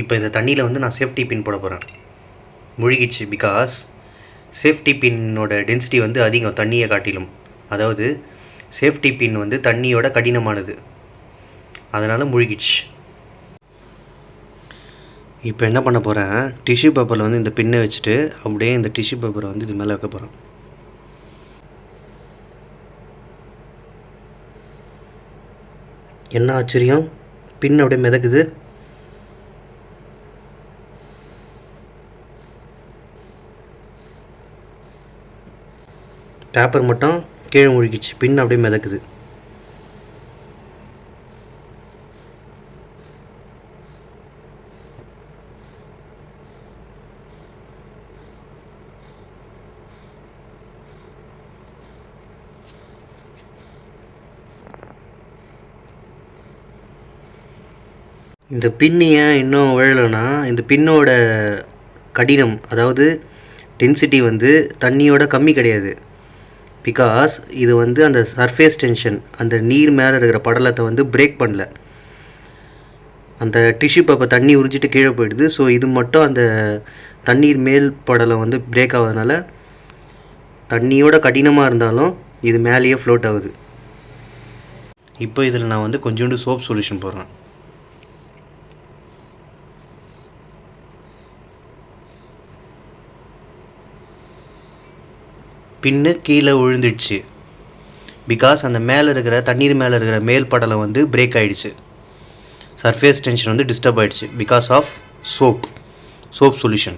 இப்போ இந்த தண்ணியில் வந்து நான் சேஃப்டி பின் போட போகிறேன். முழுகிடுச்சு. பிகாஸ் சேஃப்டி பின்னோட டென்சிட்டி வந்து அதிகம் தண்ணியை காட்டிலும். அதாவது சேஃப்டி பின் வந்து தண்ணியோட கடினமானது, அதனால் முழுகிடுச்சு. இப்போ என்ன பண்ண போகிறேன், டிஷ்யூ பேப்பரில் வந்து இந்த பின்னை வச்சுட்டு அப்படியே இந்த டிஷ்யூ பேப்பரை வந்து இது மேலே வைக்க போகிறேன். என்ன ஆச்சரியம், பின் அப்படியே மிதக்குது. பேப்பர் மட்டும் கீழே முழுகிச்சு, பின் அப்படியே மிதக்குது. இந்த பின்னு ஏன் இன்னும் விழலைன்னா, இந்த பின்னோட கடினம், அதாவது டென்சிட்டி வந்து தண்ணியோட கம்மி கிடையாது. பிகாஸ் இது வந்து அந்த சர்ஃபேஸ் டென்ஷன், அந்த நீர் மேலே இருக்கிற படலத்தை வந்து பிரேக் பண்ணல. அந்த டிஷ்யூ பேப்பர் தண்ணி உறிஞ்சிட்டு கீழே போயிடுது. ஸோ இது மட்டும் அந்த தண்ணீர் மேல் படலம் வந்து பிரேக் ஆகாதனால தண்ணியோட கடினமாக இருந்தாலும் இது மேலேயே ஃப்ளோட் ஆகுது. இப்போ இதில் நான் வந்து கொஞ்சோண்டு சோப் சொல்யூஷன் போடுறேன். பின்னு கீழே விழுந்துடுச்சு. பிகாஸ் அந்த மேலே இருக்கிற தண்ணீர் மேலே இருக்கிற மேல் படலம் வந்து பிரேக் ஆகிடுச்சு. சர்ஃபேஸ் டென்ஷன் வந்து டிஸ்டர்ப் ஆகிடுச்சு பிகாஸ் ஆஃப் சோப் சொல்யூஷன்.